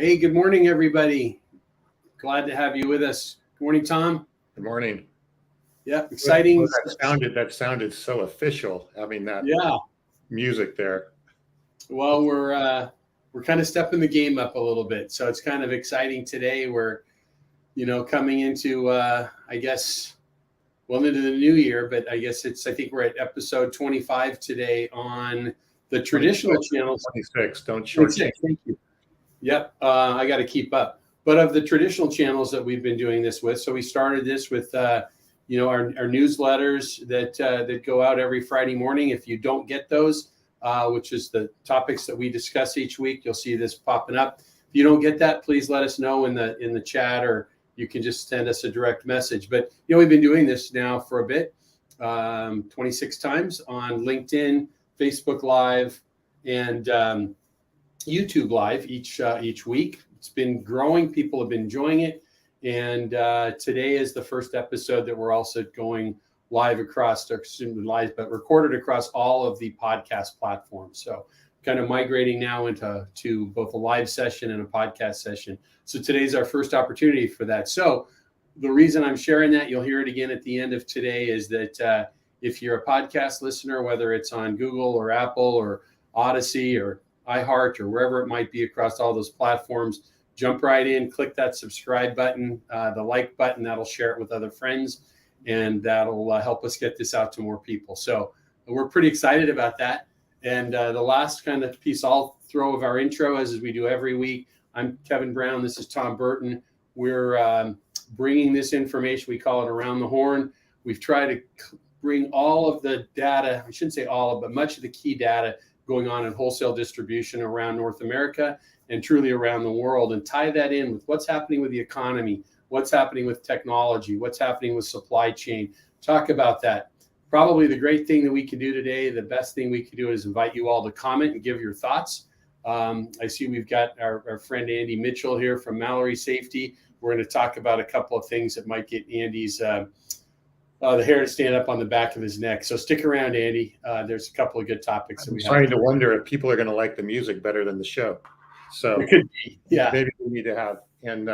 Hey, good morning, everybody. Glad to have you with us. Good morning, Tom. Good morning. Yeah, exciting. Well, that sounded so official, having that music there. Well, we're kind of stepping the game up a little bit, so it's kind of exciting today. We're, coming into I guess into the new year, but I think we're at episode 25 today on the traditional channels. 26. Don't shortchange. Thank you. Yep, I got to keep up. But of the traditional channels that we've been doing this with, so we started this with our newsletters that go out every Friday morning. If you don't get those, which is the topics that we discuss each week, you'll see this popping up. If you don't get that, please let us know in the chat, or you can just send us a direct message. But we've been doing this now for a bit, 26 times on LinkedIn, Facebook Live, and YouTube Live each week. It's been growing. People have been enjoying it. And today is the first episode that we're also going live across, or soon live, but recorded across all of the podcast platforms. So kind of migrating now into both a live session and a podcast session. So today's our first opportunity for that. So the reason I'm sharing that, you'll hear it again at the end of today, is that if you're a podcast listener, whether it's on Google or Apple or Odyssey or iHeart or wherever it might be across all those platforms, jump right in, click that subscribe button, the like button. That'll share it with other friends, and that'll help us get this out to more people. So we're pretty excited about that. And the last kind of piece I'll throw of our intro, as we do every week. I'm Kevin Brown. This is Tom Burton. We're bringing this information. We call it Around the Horn. We've tried to bring all of the data. I shouldn't say all of, but much of the key data going on in wholesale distribution around North America and truly around the world, and tie that in with what's happening with the economy, what's happening with technology, what's happening with supply chain. Talk about that. Probably the great thing that we can do today, the best thing we can do, is invite you all to comment and give your thoughts. I see we've got our friend Andy Mitchell here from Mallory Safety. We're going to talk about a couple of things that might get Andy's the hair to stand up on the back of his neck. So stick around, Andy. There's a couple of good topics that we have. I'm starting to wonder if people are going to like the music better than the show. So it could be. Yeah. Maybe we need to have. And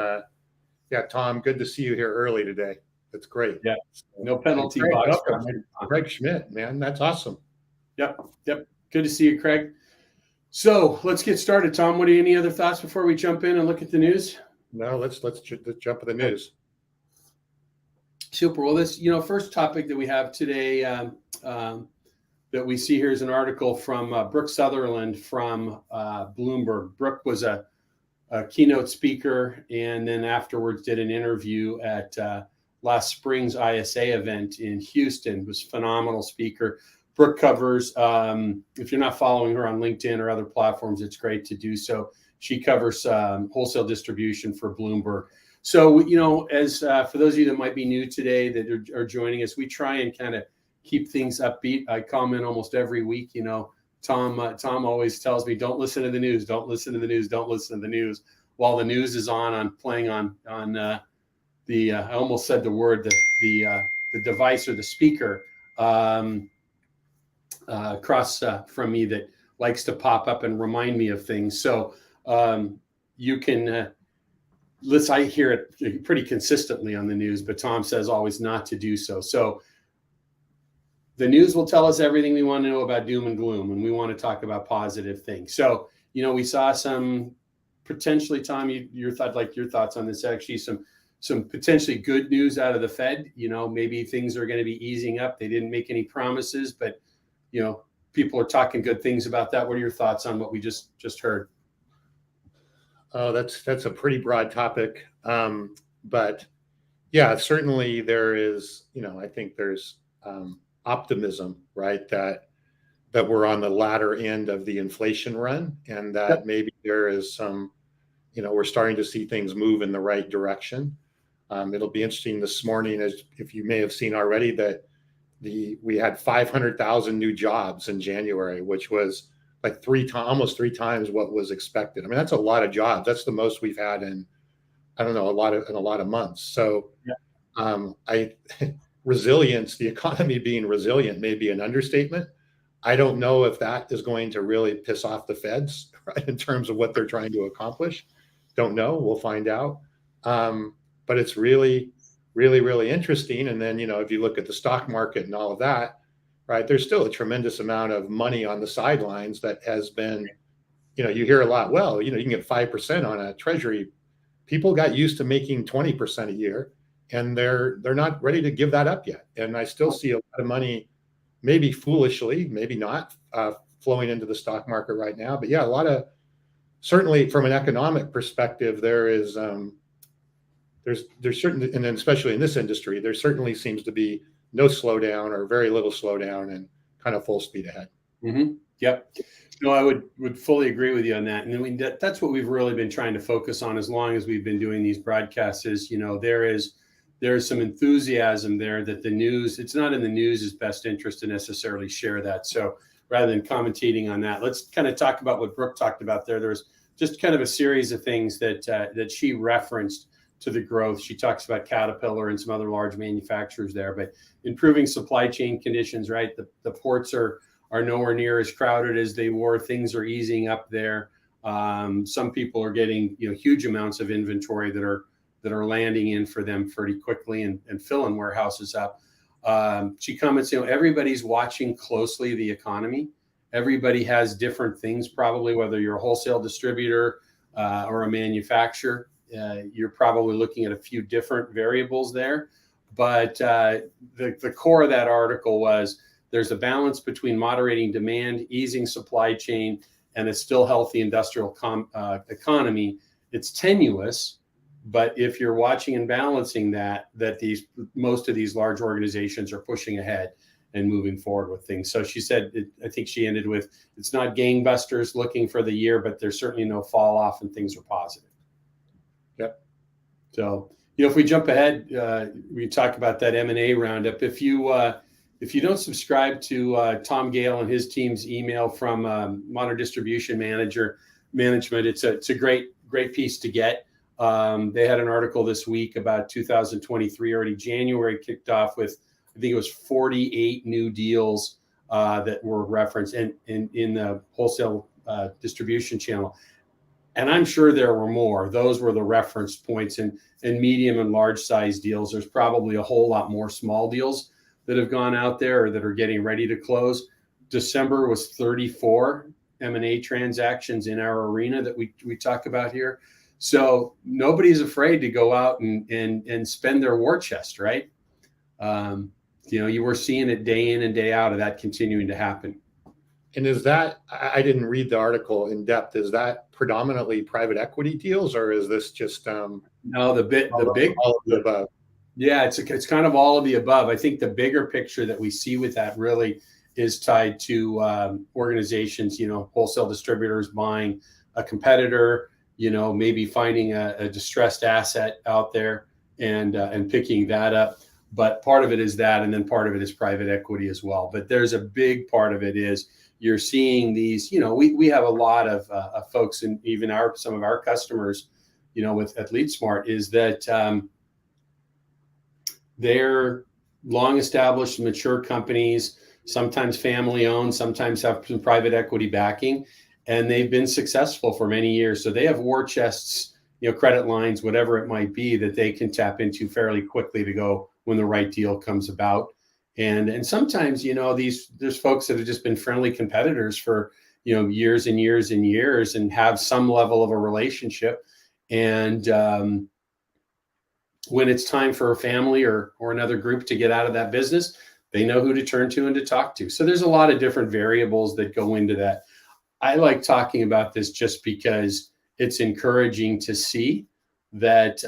Tom, good to see you here early today. That's great. Yeah. No penalty box. Craig Schmidt, man. That's awesome. Yep. Good to see you, Craig. So let's get started. Tom, any other thoughts before we jump in and look at the news? No, let's jump at the news. Super. Well, this, first topic that we have today that we see here is an article from Brooke Sutherland from Bloomberg. Brooke was a keynote speaker, and then afterwards did an interview at last spring's ISA event in Houston. Was a phenomenal speaker. Brooke covers, if you're not following her on LinkedIn or other platforms, it's great to do so. She covers wholesale distribution for Bloomberg. So, as for those of you that might be new today that are joining us, we try and kind of keep things upbeat. I comment almost every week. Tom always tells me, don't listen to the news, don't listen to the news, don't listen to the news. While the news is on playing on the I almost said the word, the device or the speaker across from me that likes to pop up and remind me of things. So you can I hear it pretty consistently on the news, but Tom says always not to do so. So the news will tell us everything we want to know about doom and gloom, and we want to talk about positive things. So, we saw some potentially, Tom, your thoughts on this, actually some potentially good news out of the Fed. Maybe things are going to be easing up. They didn't make any promises, but, people are talking good things about that. What are your thoughts on what we just heard? Oh, that's a pretty broad topic. But yeah, certainly there is, I think there's optimism, right? That we're on the latter end of the inflation run, and that maybe there is some, we're starting to see things move in the right direction. It'll be interesting this morning, as if you may have seen already, that we had 500,000 new jobs in January, which was like almost three times what was expected. I mean, that's a lot of jobs. That's the most we've had in, I don't know, in a lot of months. So resilience, the economy being resilient may be an understatement. I don't know if that is going to really piss off the feds, right, in terms of what they're trying to accomplish. Don't know. We'll find out. But it's really, really, really interesting. And then, if you look at the stock market and all of that, right, there's still a tremendous amount of money on the sidelines that has been, you hear a lot, well, you can get 5% on a treasury. People got used to making 20% a year, and they're not ready to give that up yet. And I still see a lot of money, maybe foolishly, maybe not, flowing into the stock market right now. But yeah, a lot of, certainly from an economic perspective, there's certain, and then especially in this industry, there certainly seems to be no slowdown or very little slowdown and kind of full speed ahead. Mm-hmm. Yep. No, I would fully agree with you on that. And I mean, that's what we've really been trying to focus on as long as we've been doing these broadcasts is, there is some enthusiasm there that the news, it's not in the news's best interest to necessarily share that. So rather than commentating on that, let's kind of talk about what Brooke talked about there. There was just kind of a series of things that she referenced to the growth. She talks about Caterpillar and some other large manufacturers there, but improving supply chain conditions, right? The ports are nowhere near as crowded as they were. Things are easing up there. Some people are getting huge amounts of inventory that are landing in for them pretty quickly and filling warehouses up. She comments, everybody's watching closely the economy. Everybody has different things, probably, whether you're a wholesale distributor or a manufacturer. You're probably looking at a few different variables there. But the core of that article was there's a balance between moderating demand, easing supply chain, and a still healthy industrial economy. It's tenuous, but if you're watching and balancing that most of these large organizations are pushing ahead and moving forward with things. So she said, I think she ended with, it's not gangbusters looking for the year, but there's certainly no fall off and things are positive. Yep. So, if we jump ahead, we talk about that M&A roundup. If you don't subscribe to Tom Gale and his team's email from Modern Distribution Management, it's a great piece to get. They had an article this week about 2023. Already January kicked off with, I think it was 48 new deals that were referenced in the wholesale distribution channel. And I'm sure there were more. Those were the reference points, and medium and large size deals. There's probably a whole lot more small deals that have gone out there or that are getting ready to close. December was 34 M&A transactions in our arena that we talk about here. So nobody's afraid to go out and spend their war chest, right? You were seeing it day in and day out of that continuing to happen. And is that, I didn't read the article in depth, is that predominantly private equity deals, or is this just no, the big all of the above? Yeah, it's kind of all of the above. I think the bigger picture that we see with that really is tied to organizations, wholesale distributors buying a competitor, maybe finding a distressed asset out there and picking that up. But part of it is that, and then part of it is private equity as well. But there's a big part of it is you're seeing these, we have a lot of folks, and even some of our customers, with LeadSmart, is that they're long established, mature companies, sometimes family owned, sometimes have some private equity backing, and they've been successful for many years. So they have war chests, credit lines, whatever it might be, that they can tap into fairly quickly to go when the right deal comes about. And sometimes, there's folks that have just been friendly competitors for, years and years and years and have some level of a relationship. And when it's time for a family or another group to get out of that business, they know who to turn to and to talk to. So there's a lot of different variables that go into that. I like talking about this just because it's encouraging to see that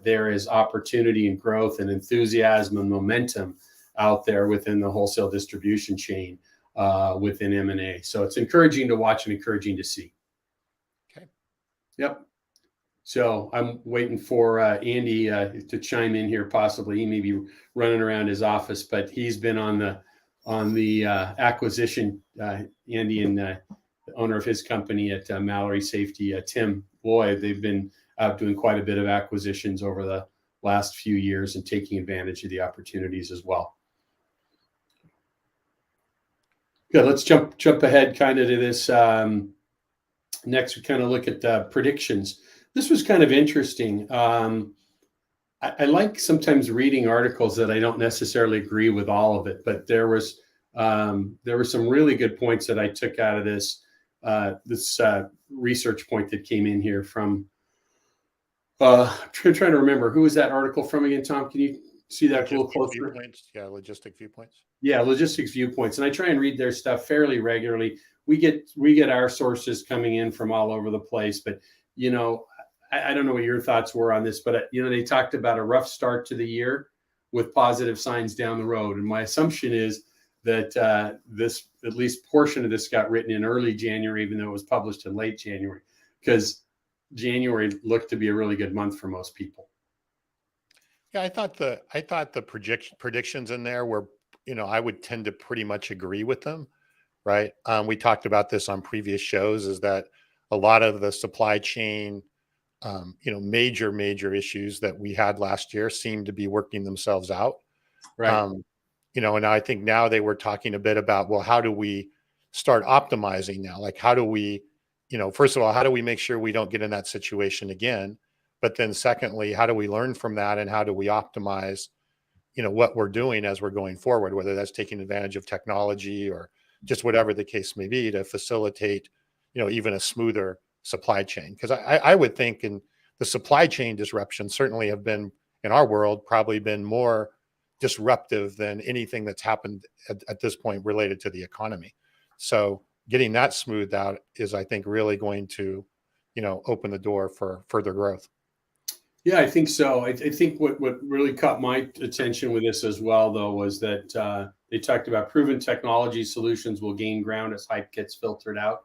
there is opportunity and growth and enthusiasm and momentum out there within the wholesale distribution chain within M&A. So it's encouraging to watch and encouraging to see. Okay. Yep. So I'm waiting for Andy to chime in here. Possibly he may be running around his office, but he's been on the acquisition. Andy and the owner of his company at Mallory Safety, Tim Lloyd, they've been out doing quite a bit of acquisitions over the last few years and taking advantage of the opportunities as well. Good. Let's jump ahead kind of to this. Next, we kind of look at the predictions This was kind of interesting. I like sometimes reading articles that I don't necessarily agree with all of it, but there were some really good points that I took out of this research point that came in here from. I'm trying to remember, who was that article from again, Tom? Can you see that a little Logistic closer? viewpoints. Yeah, logistic viewpoints. Yeah, logistics viewpoints, and I try and read their stuff fairly regularly. We get our sources coming in from all over the place, but you know, I don't know what your thoughts were on this, but they talked about a rough start to the year with positive signs down the road, and my assumption is that this, at least portion of this, got written in early January, even though it was published in late January, because January looked to be a really good month for most people. Yeah, I thought the predictions in there were, I would tend to pretty much agree with them, right? We talked about this on previous shows, is that a lot of the supply chain, major issues that we had last year seem to be working themselves out. Right. Um, and I think now they were talking a bit about, well, how do we start optimizing now? Like, how do we, first of all, how do we make sure we don't get in that situation again? But then secondly, how do we learn from that, and how do we optimize, what we're doing as we're going forward, whether that's taking advantage of technology or just whatever the case may be, to facilitate, even a smoother supply chain. Because I would think in the supply chain disruptions certainly have been, in our world, probably been more disruptive than anything that's happened at this point related to the economy. So getting that smoothed out is, I think, really going to, open the door for further growth. Yeah, I think so. I think what really caught my attention with this as well, though, was that they talked about proven technology solutions will gain ground as hype gets filtered out.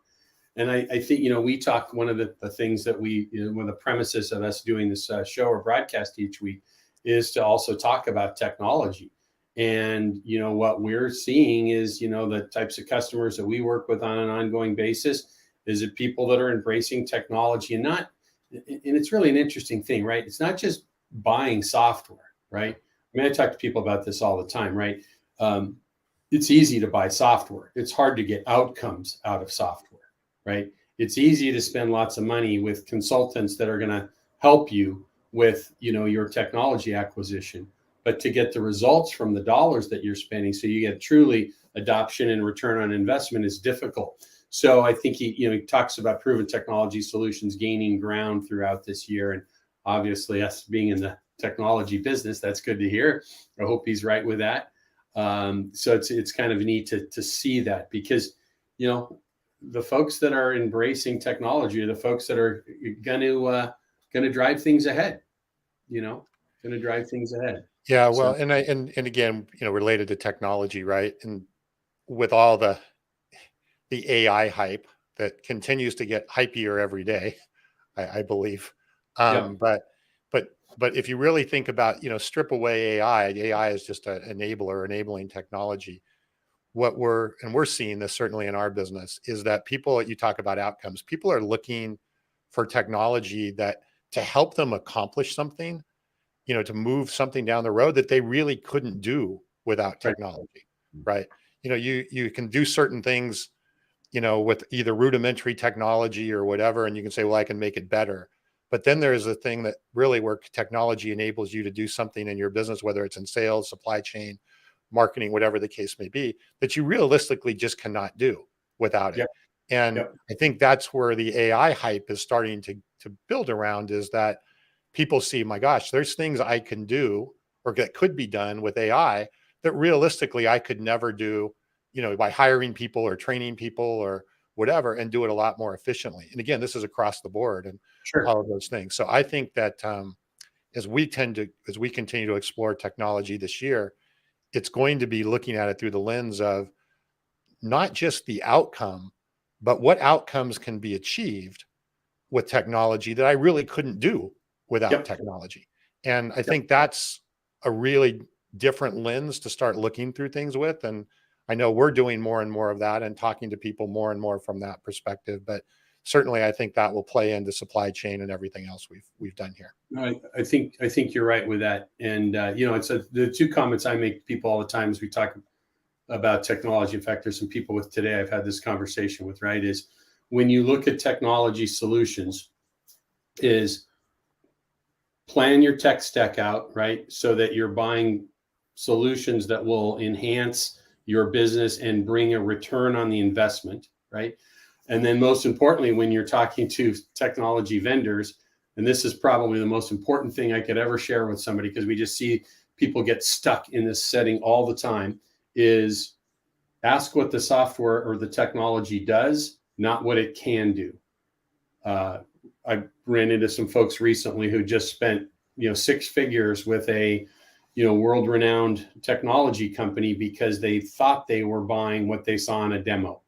And I think, we talk, one of the things that one of the premises of us doing this show or broadcast each week is to also talk about technology. And, what we're seeing is, the types of customers that we work with on an ongoing basis, is it people that are embracing technology, and it's really an interesting thing, right? It's not just buying software, right? I mean, I talk to people about this all the time, right? It's easy to buy software. It's hard to get outcomes out of software, right? It's easy to spend lots of money with consultants that are going to help you with, your technology acquisition, but to get the results from the dollars that you're spending, so you get truly adoption and return on investment, is difficult. So I think he talks about proven technology solutions gaining ground throughout this year, and obviously, us being in the technology business, that's good to hear. I hope he's right with that. So it's kind of neat to see that, because the folks that are embracing technology are the folks that are going to drive things ahead. Going to drive things ahead. Yeah, well, So and again, related to technology, right? And with all the AI hype that continues to get hypier every day, I believe. yep, But if you really think about, strip away AI is just an enabling technology. We're seeing this certainly in our business, is that people, you talk about outcomes, people are looking for technology that to help them accomplish something, to move something down the road that they really couldn't do without right, technology, right? You can do certain things, with either rudimentary technology or whatever, and you can say, well, I can make it better. But then there's a thing that really, where technology enables you to do something in your business, whether it's in sales, supply chain, marketing, whatever the case may be, that you realistically just cannot do without it. yep, And yep, I think that's where the AI hype is starting to build around, is that people see, my gosh, there's things I can do or that could be done with AI that realistically I could never do, by hiring people or training people or whatever, and do it a lot more efficiently. And again, this is across the board and sure, all of those things. So I think that as we continue to explore technology this year, it's going to be looking at it through the lens of not just the outcome, but what outcomes can be achieved with technology that I really couldn't do without yep, technology. And I yep. think that's a really different lens to start looking through things with. And I know we're doing more and more of that and talking to people more and more from that perspective. But certainly I think that will play into supply chain and everything else we've done here. I think you're right with that, and it's the two comments I make to people all the time as we talk about technology. In fact, there's some people with today I've had this conversation with. Right, is when you look at technology solutions, is plan your tech stack out, right? So that you're buying solutions that will enhance your business and bring a return on the investment, right? And then most importantly, when you're talking to technology vendors, and this is probably the most important thing I could ever share with somebody, because we just see people get stuck in this setting all the time, is ask what the software or the technology does, not what it can do. I ran into some folks recently who just spent, 6 figures with a, world-renowned technology company because they thought they were buying what they saw in a demo.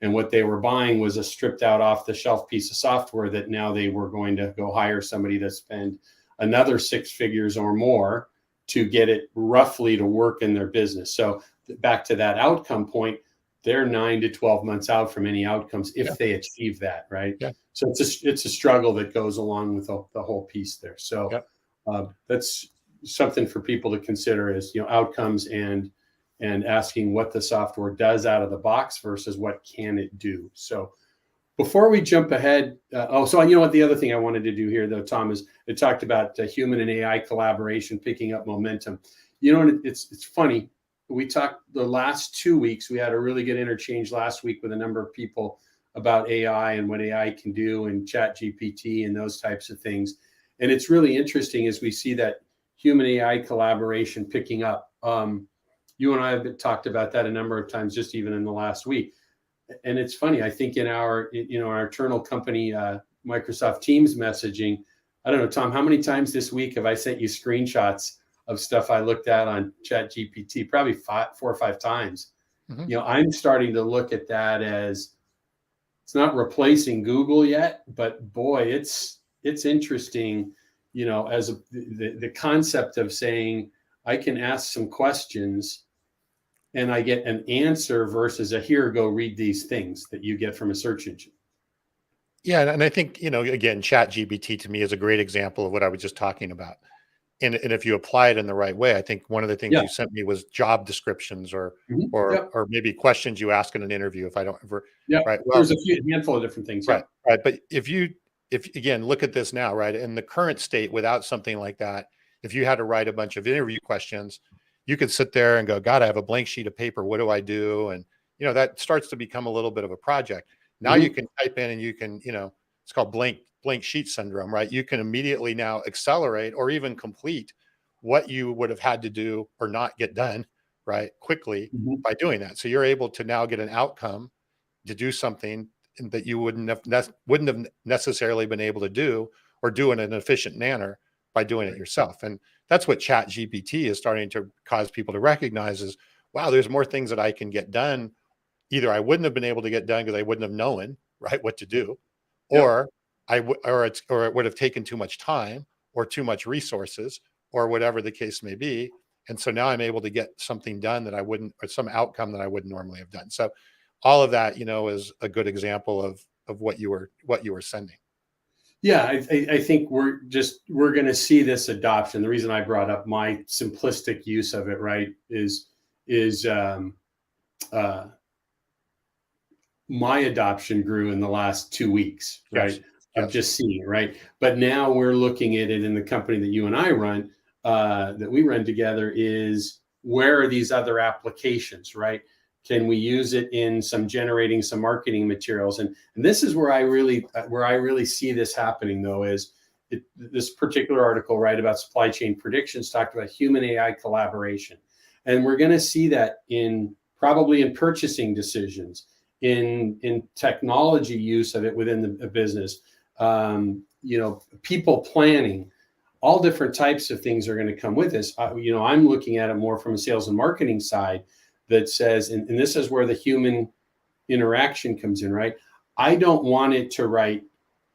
And what they were buying was a stripped out off-the-shelf piece of software that now they were going to go hire somebody to spend another 6 figures or more to get it roughly to work in their business. So back to that outcome point, they're 9 to 12 months out from any outcomes if they achieve that, right? Yeah. So it's a struggle that goes along with the whole piece there. So that's something for people to consider is, outcomes and asking what the software does out of the box versus what can it do. So before we jump ahead, what the other thing I wanted to do here though, Tom, is it talked about human and AI collaboration picking up momentum. And it's funny. We talked the last 2 weeks. We had a really good interchange last week with a number of people about AI and what AI can do and Chat GPT and those types of things. And it's really interesting as we see that human AI collaboration picking up. You and I have talked about that a number of times, just even in the last week. And it's funny. I think in our internal company, Microsoft Teams messaging, I don't know, Tom, how many times this week have I sent you screenshots of stuff I looked at on Chat GPT? Probably 4 or 5 times. Mm-hmm. I'm starting to look at that as it's not replacing Google yet, but boy, it's interesting, as the concept of saying I can ask some questions and I get an answer versus a here, go read these things that you get from a search engine. Yeah. And I think, again, Chat GPT to me is a great example of what I was just talking about. And if you apply it in the right way, I think one of the things you sent me was job descriptions or maybe questions you ask in an interview. If I don't ever, right. Well, there's a handful of different things. Right. Right. But if again, look at this now, right. In the current state, without something like that, if you had to write a bunch of interview questions, you could sit there and go, God, I have a blank sheet of paper. What do I do? And, that starts to become a little bit of a project. Now you can type in and you can, it's called blank sheet syndrome, right? You can immediately now accelerate or even complete what you would have had to do or not get done, right, quickly by doing that. So you're able to now get an outcome to do something that you wouldn't have necessarily been able to do or do in an efficient manner by doing it yourself. And that's what Chat GPT is starting to cause people to recognize is, wow, there's more things that I can get done. Either I wouldn't have been able to get done because I wouldn't have known, right, what to do, or it would have taken too much time or too much resources or whatever the case may be. And so now I'm able to get something done that I wouldn't, or some outcome that I wouldn't normally have done. So all of that, is a good example of what you were sending. Yeah, I think we're going to see this adoption. The reason I brought up my simplistic use of it, right, is my adoption grew in the last 2 weeks, right? Yes. I've just seen it, right? But now we're looking at it in the company that you and I run, that we run together, is where are these other applications, right? Can we use it in generating some marketing materials? And this is where I really see this happening, though, is this particular article, right, about supply chain predictions talked about human AI collaboration. And we're going to see that probably in purchasing decisions, in technology use of it within the business, people planning, all different types of things are going to come with this. I'm looking at it more from a sales and marketing side that says, and this is where the human interaction comes in, right? I don't want it to write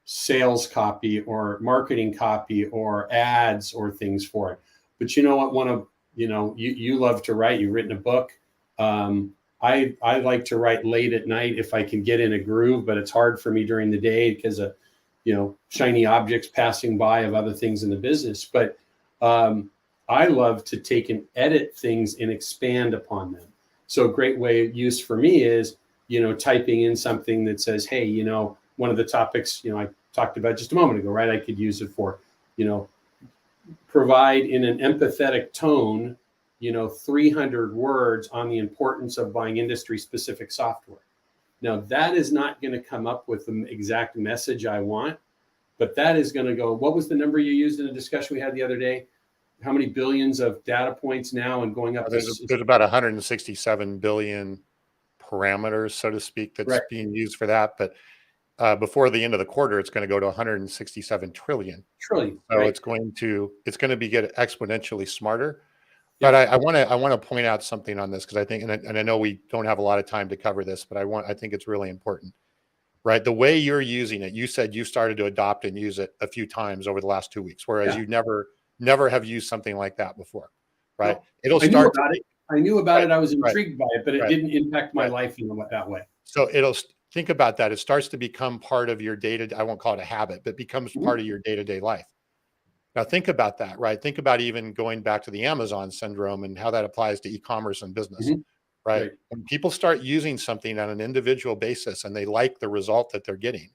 sales copy or marketing copy or ads or things for it. But you know what? You love to write. You've written a book. I like to write late at night if I can get in a groove, but it's hard for me during the day because of, shiny objects passing by of other things in the business. But I love to take and edit things and expand upon them. So a great way of use for me is, typing in something that says, hey, one of the topics, I talked about just a moment ago, right? I could use it for, provide in an empathetic tone, 300 words on the importance of buying industry specific software. Now, that is not going to come up with the exact message I want, but that is going to go, what was the number you used in a discussion we had the other day? How many billions of data points now and going up? There's about 167 billion parameters, so to speak, that's right. being used for that. But before the end of the quarter, it's going to go to 167 trillion. Trillion. So right. it's going to be get exponentially smarter. But I want to point out something on this, because I think, and I know we don't have a lot of time to cover this, but I think it's really important, right? The way you're using it, you said you started to adopt and use it a few times over the last 2 weeks, whereas you never have used something like that before, right? No, It'll start. I knew about it. I was Right. intrigued by it, but it didn't impact my life in that way. So think about that. It starts to become part of your data. I won't call it a habit, but becomes part of your day-to-day life. Now think about that, right? Think about even going back to the Amazon syndrome and how that applies to e-commerce and business, right? When people start using something on an individual basis and they like the result that they're getting,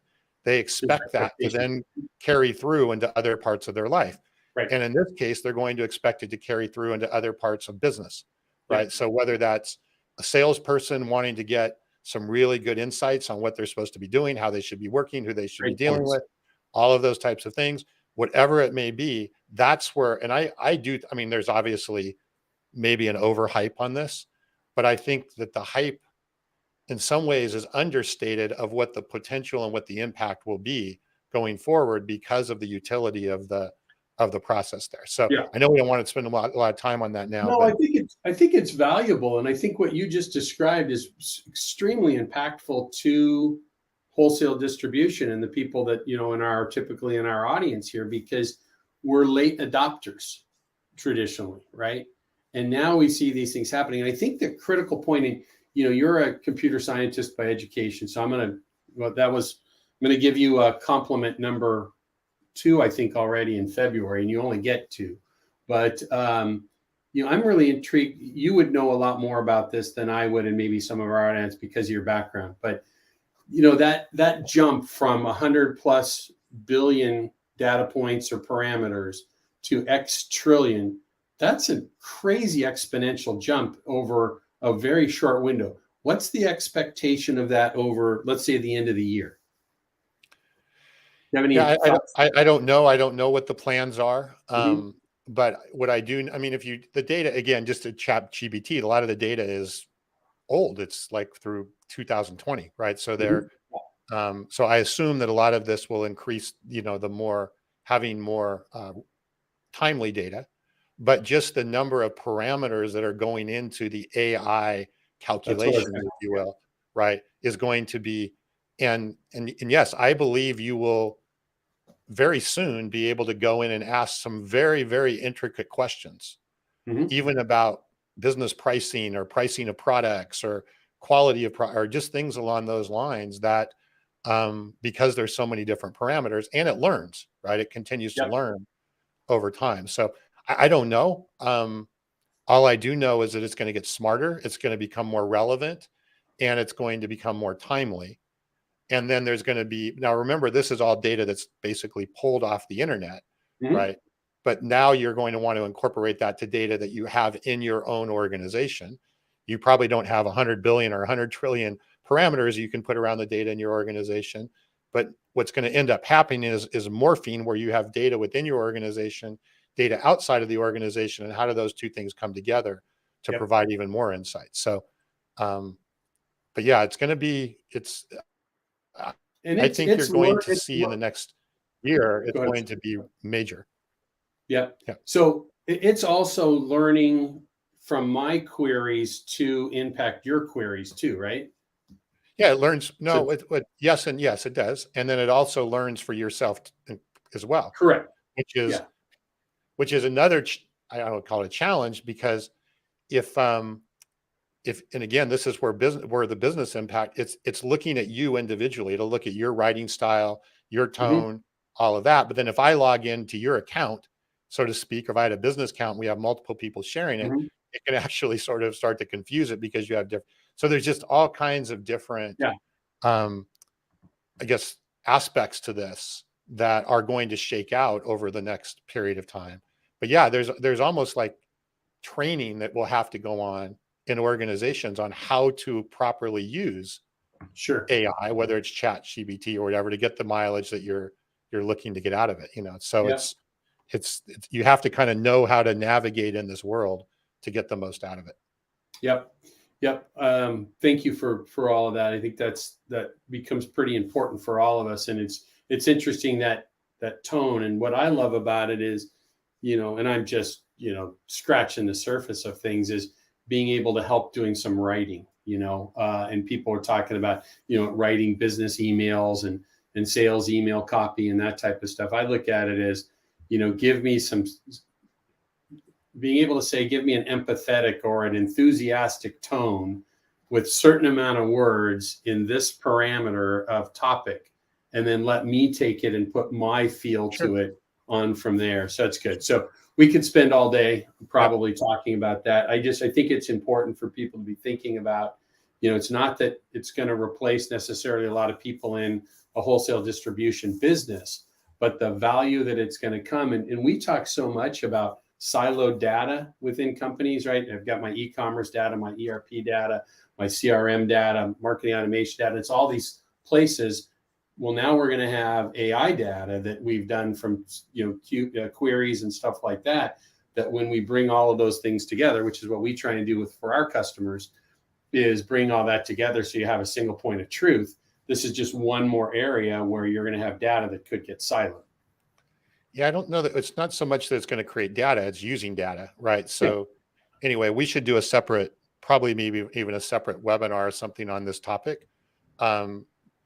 they expect that to then carry through into other parts of their life. Right. And in this case, they're going to expect it to carry through into other parts of business, right? So whether that's a salesperson wanting to get some really good insights on what they're supposed to be doing, how they should be working, who they should be dealing with, all of those types of things, whatever it may be, that's where, and I mean, there's obviously maybe an overhype on this, but I think that the hype in some ways is understated of what the potential and what the impact will be going forward because of the utility of the process there. So I know we don't want to spend a lot of time on that now. No, but I think it's valuable. And I think what you just described is extremely impactful to wholesale distribution and the people that, typically in our audience here, because we're late adopters traditionally, right? And now we see these things happening. And I think the critical point in, you're a computer scientist by education. So I'm going to give you a compliment number 2, I think, already in February, and you only get 2. But, I'm really intrigued. You would know a lot more about this than I would, and maybe some of our audience, because of your background. But, that jump from 100 plus billion data points or parameters to X trillion, that's a crazy exponential jump over a very short window. What's the expectation of that over, let's say, the end of the year? I don't know. I don't know what the plans are. But what I do, I mean, the data, again, just to chat GPT, a lot of the data is old. It's like through 2020, right? So so I assume that a lot of this will increase, having more timely data, but just the number of parameters that are going into the AI calculation, if you will, right, is going to be, and yes, I believe you will very soon be able to go in and ask some very, very intricate questions, even about business pricing or pricing of products or quality of or just things along those lines that, because there's so many different parameters and it learns, right? It continues to learn over time. So I don't know. All I do know is that it's going to get smarter. It's going to become more relevant, and it's going to become more timely. And then there's going to be, now remember, this is all data that's basically pulled off the internet, right? But now you're going to want to incorporate that to data that you have in your own organization. You probably don't have 100 billion or 100 trillion parameters you can put around the data in your organization. But what's going to end up happening is morphine, where you have data within your organization, data outside of the organization, and how do those two things come together to provide even more insight. So, but yeah, it's going to be, I think you're going to see in the next year, it's going to be major. Yeah. So it's also learning from my queries to impact your queries too, right? Yeah, it learns. No, yes, and yes, it does. And then it also learns for yourself as well. Correct. Which is another, I don't call it a challenge, because if, and again, this is where the business impact, it's looking at you individually. It'll look at your writing style, your tone, all of that. But then if I log into your account, so to speak, or if I had a business account, we have multiple people sharing it, it can actually sort of start to confuse it, because you have different, so there's just all kinds of different, I guess, aspects to this that are going to shake out over the next period of time. But yeah, there's almost like training that will have to go on in organizations on how to properly use Sure. AI, whether it's chat GPT or whatever, to get the mileage that you're looking to get out of it. So Yeah. it's you have to kind of know how to navigate in this world to get the most out of it. Yep. Yep. Thank you for all of that. I think that becomes pretty important for all of us. And it's interesting that tone. And what I love about it is, and I'm just, scratching the surface of things, is being able to help doing some writing, and people are talking about, writing business emails and sales email copy and that type of stuff. I look at it as, give me being able to say, give me an empathetic or an enthusiastic tone with certain amount of words in this parameter of topic, and then let me take it and put my feel to it on from there. So that's good. So we could spend all day probably talking about that. I think it's important for people to be thinking about, it's not that it's going to replace necessarily a lot of people in a wholesale distribution business, but the value that it's going to come. And we talk so much about siloed data within companies, right? I've got my e-commerce data, my ERP data, my CRM data, marketing automation data. It's all these places. Well, now we're going to have AI data that we've done from, queries and stuff like that, that when we bring all of those things together, which is what we try and do for our customers, is bring all that together so you have a single point of truth. This is just one more area where you're going to have data that could get siloed. Yeah, I don't know that it's not so much that it's going to create data, it's using data, right? So anyway, we should do probably maybe even a separate webinar or something on this topic,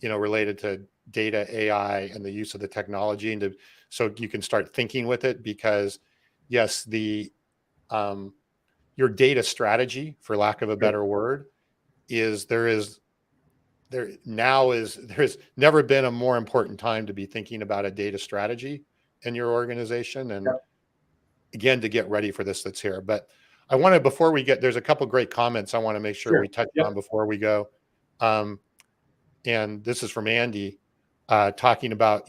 related to data, AI, and the use of the technology, and so you can start thinking with it, because yes, your data strategy, for lack of a better word, there's never been a more important time to be thinking about a data strategy in your organization, and again, to get ready for this that's here. But I want to, before we there's a couple great comments I want to make sure we touch on before we go. And this is from Andy, talking about,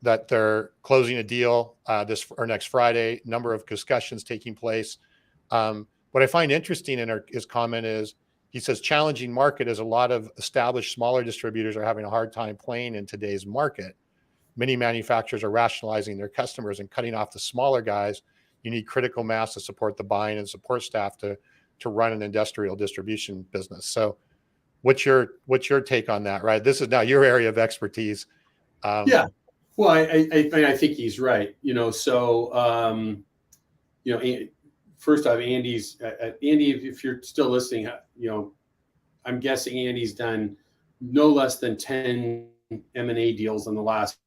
that they're closing a deal this or next Friday, number of discussions taking place. What I find interesting in his comment is, he says, challenging market, as a lot of established smaller distributors are having a hard time playing in today's market. Many manufacturers are rationalizing their customers and cutting off the smaller guys. You need critical mass to support the buying and support staff to run an industrial distribution business. So what's your take on that, right? This is now your area of expertise. Well, I think he's right. First off, Andy, if you're still listening, I'm guessing Andy's done no less than 10 M&A deals in the last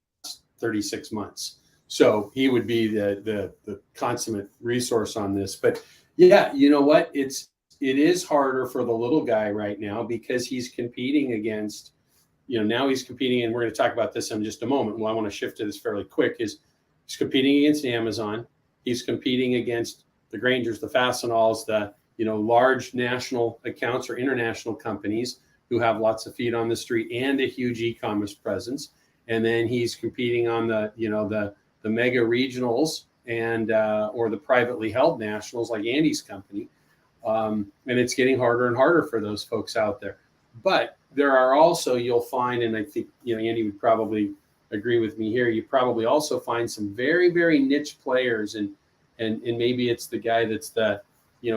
36 months. So he would be the consummate resource on this. But yeah, you know what? It is harder for the little guy right now, because he's competing against, now he's competing, and we're going to talk about this in just a moment. Well, I want to shift to this fairly quick. He's competing against Amazon. He's competing against the Grangers, the Fastenals, the large national accounts or international companies who have lots of feet on the street and a huge e-commerce presence. And then he's competing on the mega regionals and or the privately held nationals like Andy's company. And it's getting harder and harder for those folks out there. But there are also, you'll find, and I think Andy would probably agree with me here, you probably also find some very, very niche players, and maybe it's the guy that's the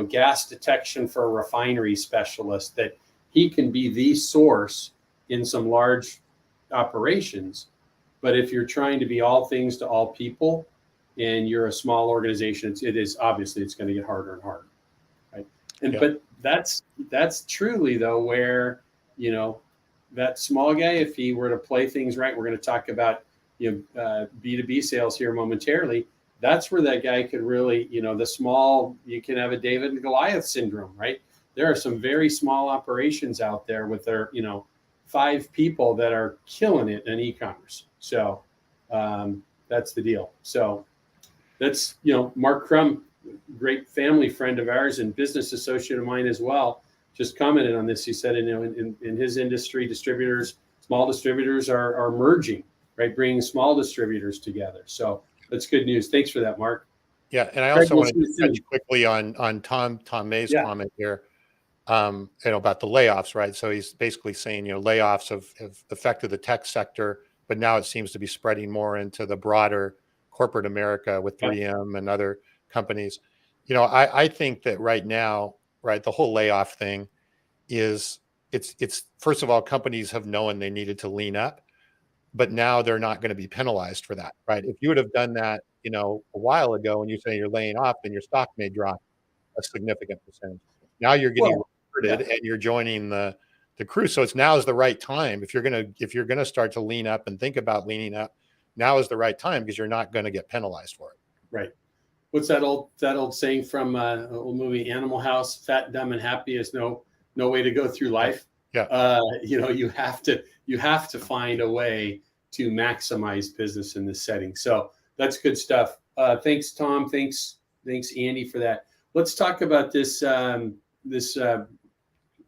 gas detection for a refinery specialist, that he can be the source in some large operations. But if you're trying to be all things to all people and you're a small organization, it's obviously it's going to get harder and harder, right? And but that's truly though where that small guy, if he were to play things right, we're going to talk about B2B sales here momentarily. That's where that guy could really, the small, you can have a David and Goliath syndrome, right? There are some very small operations out there with their 5 people that are killing it in e-commerce. So that's the deal. So that's, Mark Crum, great family friend of ours and business associate of mine as well, just commented on this. He said, in his industry, small distributors are merging right? Bringing small distributors together. So that's good news. Thanks for that, Mark. Yeah, and I Craig, also we'll wanted see to you touch soon. quickly on Tom May's Yeah. comment here, about the layoffs, right? So he's basically saying, layoffs have affected the tech sector, but now it seems to be spreading more into the broader corporate America with 3M and other companies. I think that right now, right, the whole layoff thing is it's first of all, companies have known they needed to lean up, but now they're not going to be penalized for that, right? If you would have done that, a while ago and you say you're laying off, then your stock may drop a significant percentage. Now you're getting Well, rewarded and you're joining the crew. So now is the right time. If you're gonna start to lean up and think about leaning up, now is the right time because you're not going to get penalized for it. right. What's that old saying from old movie Animal House? Fat, dumb, and happy is no way to go through life. Yeah. You have to find a way to maximize business in this setting. So that's good stuff. Thanks, Tom. Thanks, Andy, for that. Let's talk about this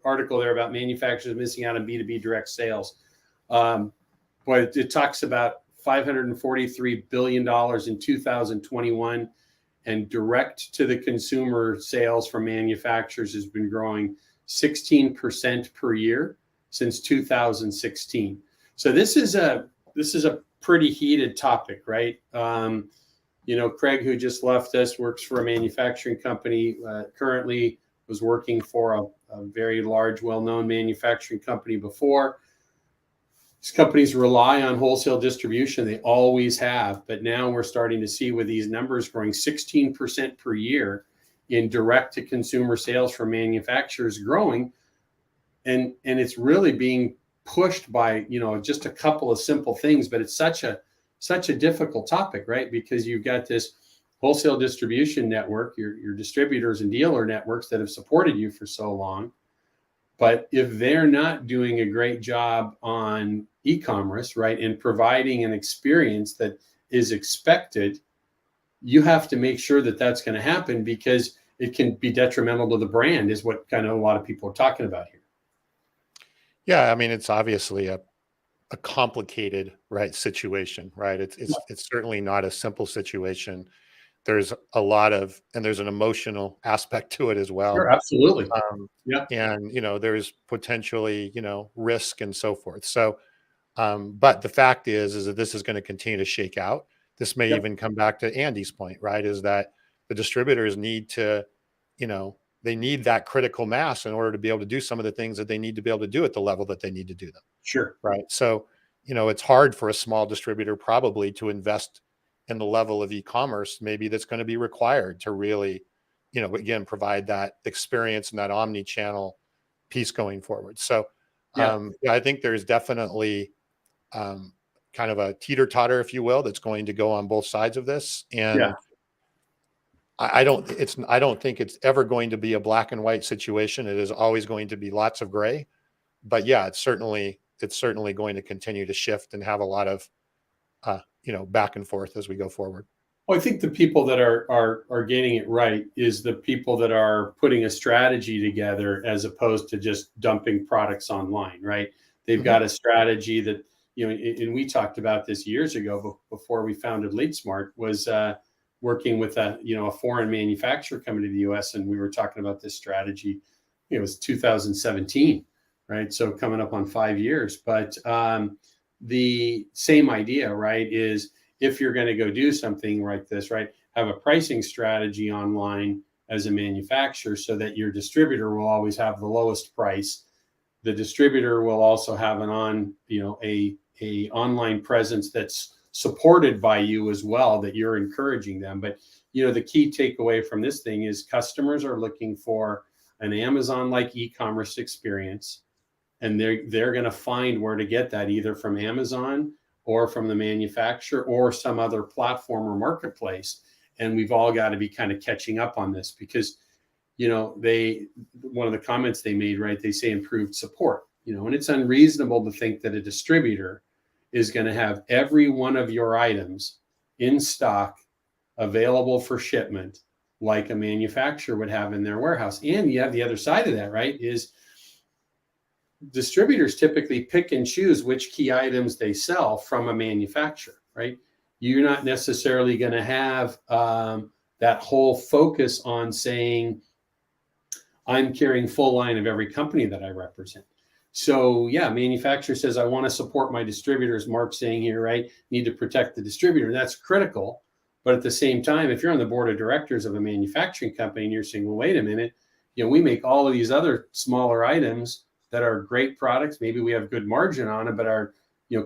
article there about manufacturers missing out on B2B direct sales. But it talks about $543 billion in 2021, and direct to the consumer sales from manufacturers has been growing 16% per year since 2016. So this is a pretty heated topic, right? Craig, who just left us, works for a manufacturing company. Currently was working for a very large, well-known manufacturing company before. These companies rely on wholesale distribution. They always have. But now we're starting to see with these numbers growing 16% per year in direct-to-consumer sales from manufacturers growing. And it's really being pushed by, just a couple of simple things. But it's such a difficult topic, right? Because you've got this wholesale distribution network, your distributors and dealer networks that have supported you for so long. But if they're not doing a great job on e-commerce, right, and providing an experience that is expected, you have to make sure that that's going to happen, because it can be detrimental to the brand, is what kind of a lot of people are talking about here. Yeah, I mean, it's obviously a complicated, right, situation, right? It's certainly not a simple situation. There's a lot of, and there's an emotional aspect to it as well. Sure, absolutely. Um, Yeah, and there's potentially, risk and so forth. So, but the fact is that this is going to continue to shake out. This may yep, even come back to Andy's point, right? Is that the distributors need to, they need that critical mass in order to be able to do some of the things that they need to be able to do at the level that they need to do them. sure. Right. So, it's hard for a small distributor probably to invest in the level of e-commerce maybe that's going to be required to really, again, provide that experience and that omni-channel piece going forward. So, Yeah, I think there's definitely kind of a teeter-totter, if you will, that's going to go on both sides of this. yeah. And I don't think it's ever going to be a black and white situation. It is always going to be lots of gray. But yeah, it's certainly going to continue to shift and have a lot of back and forth as we go forward. Well, I think the people that are getting it right is the people that are putting a strategy together, as opposed to just dumping products online, right? They've got a strategy that, and we talked about this years ago before we founded LeadSmart, was working with a foreign manufacturer coming to the US, and we were talking about this strategy. It was 2017, right? So coming up on 5 years. But the same idea, right, is if you're going to go do something like this, right, have a pricing strategy online as a manufacturer, so that your distributor will always have the lowest price. The distributor will also have a online presence that's supported by you as well, that you're encouraging them. But the key takeaway from this thing is customers are looking for an Amazon-like e-commerce experience, and they're going to find where to get that, either from Amazon or from the manufacturer or some other platform or marketplace. And we've all got to be kind of catching up on this, because one of the comments they made, right, they say improved support, and it's unreasonable to think that a distributor is going to have every one of your items in stock, available for shipment, like a manufacturer would have in their warehouse. And you have the other side of that, right, is distributors typically pick and choose which key items they sell from a manufacturer, right? You're not necessarily going to have that whole focus on saying, I'm carrying full line of every company that I represent. So yeah, manufacturer says, I want to support my distributors. Mark's saying here, right? Need to protect the distributor. That's critical. But at the same time, if you're on the board of directors of a manufacturing company and you're saying, well, wait a minute, we make all of these other smaller items that are great products. Maybe we have good margin on them, but our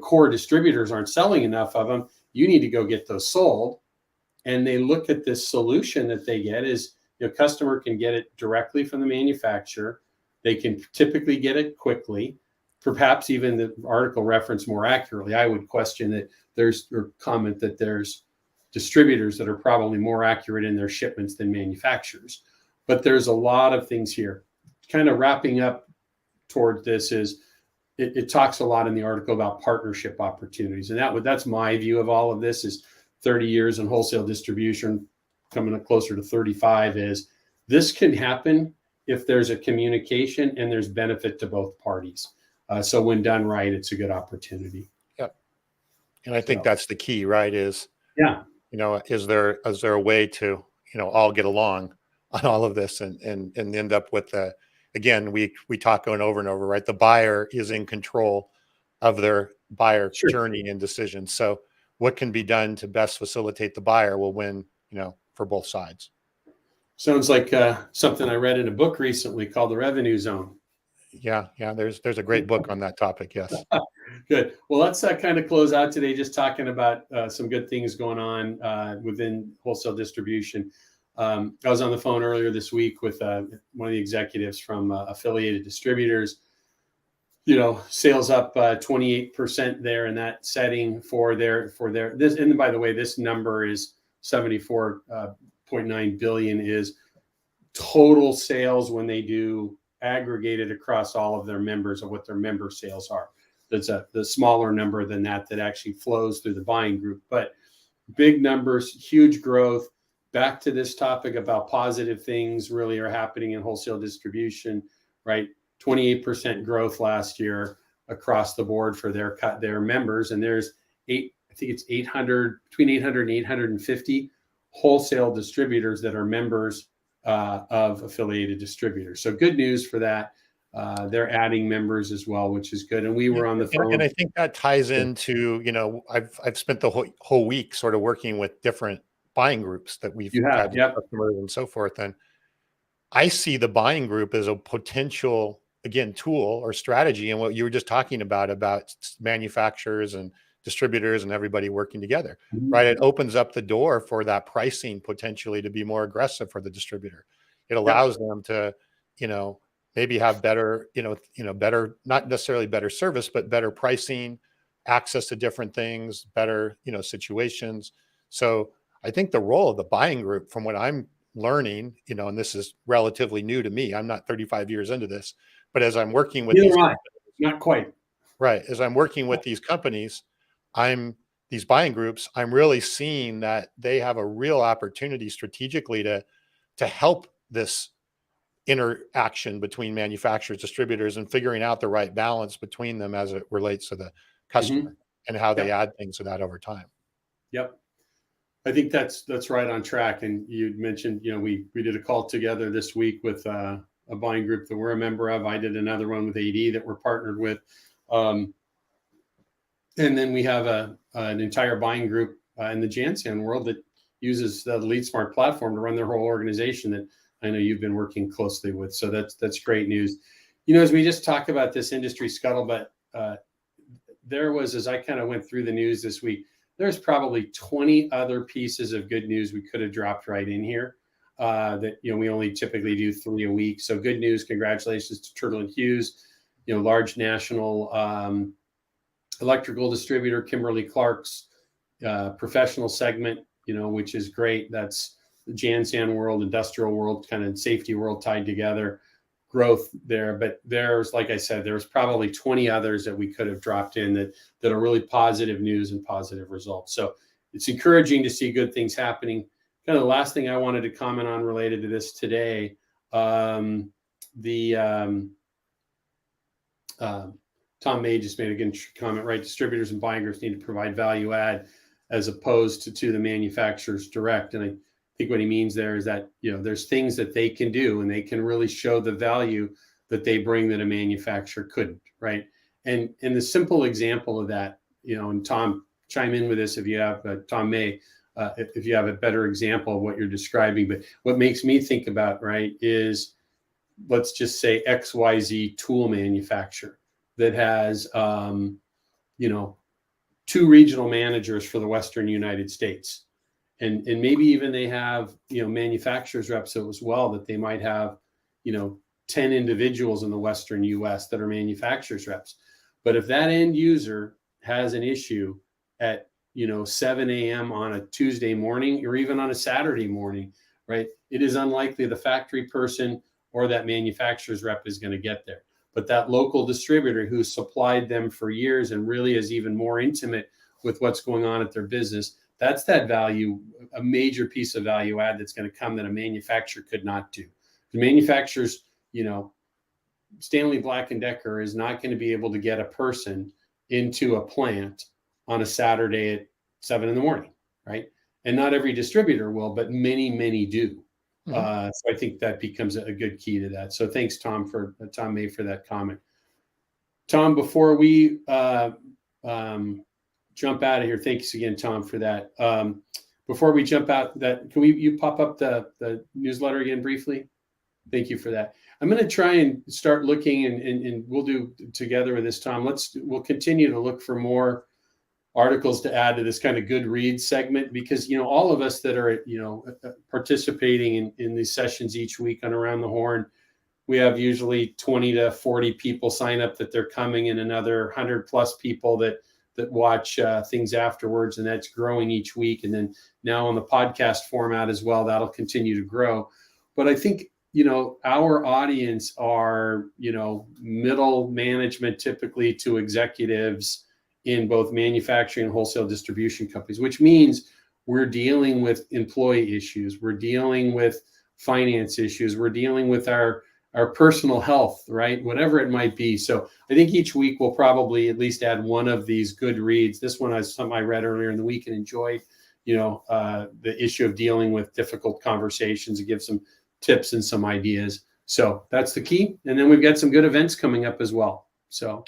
core distributors aren't selling enough of them. You need to go get those sold. And they look at this solution that they get is, customer can get it directly from the manufacturer. They can typically get it quickly, perhaps even the article reference more accurately. I would question that or comment that there's distributors that are probably more accurate in their shipments than manufacturers. But there's a lot of things here. Kind of wrapping up toward this is it talks a lot in the article about partnership opportunities. And that's my view of all of this is 30 years in wholesale distribution, coming up closer to 35, is this can happen if there's a communication and there's benefit to both parties. So when done right, it's a good opportunity. Yep. And I think that's the key, right? Is, is there a way to, all get along on all of this and end up with again, we talk over and over, right? The buyer is in control of their buyer journey and decision. So what can be done to best facilitate the buyer will win, for both sides. Sounds like something I read in a book recently called The Revenue Zone. Yeah. There's a great book on that topic. Yes. Good. Well, let's kind of close out today just talking about some good things going on within wholesale distribution. I was on the phone earlier this week with one of the executives from affiliated distributors. Sales up 28% there in that setting for their this. And by the way, this number is 74.9 billion is total sales when they do aggregated across all of their members of what their member sales are. That's the smaller number than that actually flows through the buying group, but big numbers, huge growth. Back to this topic about positive things really are happening in wholesale distribution, right? 28% growth last year across the board for their members. And there's between 800 and 850 wholesale distributors that are members of affiliated distributors. So good news for that. They're adding members as well, which is good. And we were on the phone. And I think that ties into, I've spent the whole week sort of working with different buying groups that we've had customers and so forth. And I see the buying group as a potential, again, tool or strategy. And what you were just talking about manufacturers and distributors and everybody working together, right? It opens up the door for that pricing potentially to be more aggressive for the distributor. It allows them to, maybe have better, better, not necessarily better service, but better pricing, access to different things, better, situations. So I think the role of the buying group, from what I'm learning, and this is relatively new to me, I'm not 35 years into this, but as I'm working with not quite. Right. As I'm working with these companies, these buying groups, I'm really seeing that they have a real opportunity strategically to help this interaction between manufacturers, distributors, and figuring out the right balance between them as it relates to the customer and how they add things to that over time. Yep. I think that's right on track. And you mentioned, we did a call together this week with a buying group that we're a member of. I did another one with AD that we're partnered with. And then we have an entire buying group in the Janssen world that uses the LeadSmart platform to run their whole organization that I know you've been working closely with. So that's great news. As we just talk about this industry scuttlebutt, there was, as I kind of went through the news this week, there's probably 20 other pieces of good news we could have dropped right in here that, we only typically do 3 a week. So good news. Congratulations to Turtle and Hughes, large national electrical distributor, Kimberly-Clark's professional segment, which is great. That's the Janssen world, industrial world, kind of safety world tied together. Growth there, but there's, like I said, there's probably 20 others that we could have dropped in that are really positive news and positive results. So it's encouraging to see good things happening. Kind of the last thing I wanted to comment on related to this today, Tom May just made a good comment, right? Distributors and buying groups need to provide value add as opposed to the manufacturers direct. And I think what he means there is that, there's things that they can do and they can really show the value that they bring that a manufacturer couldn't, right? And the simple example of that, and Tom, chime in with this if you have, Tom May, if you have a better example of what you're describing. But what makes me think about, right, is let's just say XYZ tool manufacturer that has, 2 regional managers for the Western United States. And maybe even they have, manufacturers reps as well, that they might have, 10 individuals in the Western US that are manufacturers reps. But if that end user has an issue at, 7 a.m. on a Tuesday morning or even on a Saturday morning, right, it is unlikely the factory person or that manufacturer's rep is going to get there. But that local distributor who supplied them for years and really is even more intimate with what's going on at their business, that's that value, a major piece of value add that's going to come that a manufacturer could not do. The manufacturers, Stanley Black & Decker is not going to be able to get a person into a plant on a Saturday at 7 a.m, right? And not every distributor will, but many, many do. So I think that becomes a good key to that. So thanks, Tom May, for that comment. Tom, before we jump out of here, thanks again, Tom, for that. Before we jump out, can you pop up the newsletter again briefly? Thank you for that. I'm going to try and start looking, and we'll do together with this, Tom. We'll continue to look for more articles to add to this kind of good read segment, because all of us that are participating in these sessions each week on Around the Horn, we have usually 20 to 40 people sign up that they're coming, and another 100 plus people that watch things afterwards, and that's growing each week. And then now on the podcast format as well, that'll continue to grow. But I think our audience are middle management, typically, to executives in both manufacturing and wholesale distribution companies, which means we're dealing with employee issues, we're dealing with finance issues, we're dealing with our personal health, right? Whatever it might be. So I think each week we'll probably at least add one of these good reads. This one is something I read earlier in the week and enjoyed, the issue of dealing with difficult conversations, and give some tips and some ideas. So that's the key. And then we've got some good events coming up as well. So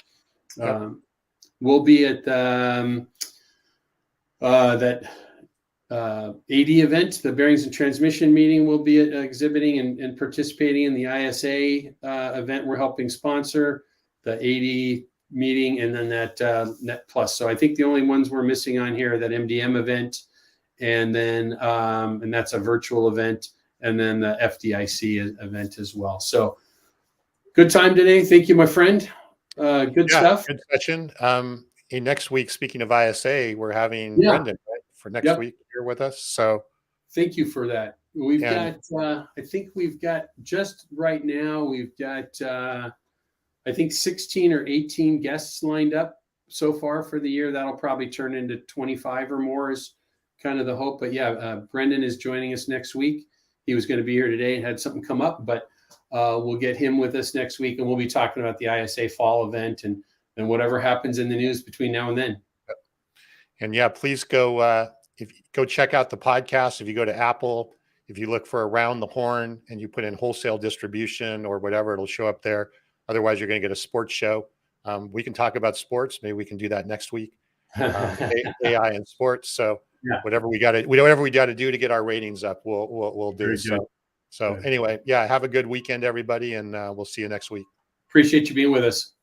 we'll be at that AD event, the Bearings and Transmission meeting. We'll be exhibiting and participating in the ISA event we're helping sponsor, the AD meeting, and then that NetPlus. So I think the only ones we're missing on here are that MDM event, and then and that's a virtual event, and then the FDIC event as well. So good time today. Thank you, my friend. Good stuff. Good session. Next week, speaking of ISA, we're having Brendan, right, for next week here with us. So thank you for that. We've got, I think we've got just right now, we've got, I think 16 or 18 guests lined up so far for the year. That'll probably turn into 25 or more is kind of the hope. But Brendan is joining us next week. He was going to be here today and had something come up, but we'll get him with us next week, and we'll be talking about the ISA fall event and whatever happens in the news between now and then. And please go check out the podcast. If you go to Apple, if you look for Around the Horn and you put in wholesale distribution or whatever, it'll show up there. Otherwise, you're going to get a sports show. We can talk about sports. Maybe we can do that next week. AI and sports. So whatever we got to do to get our ratings up, we'll do. So anyway, have a good weekend, everybody, and we'll see you next week. Appreciate you being with us.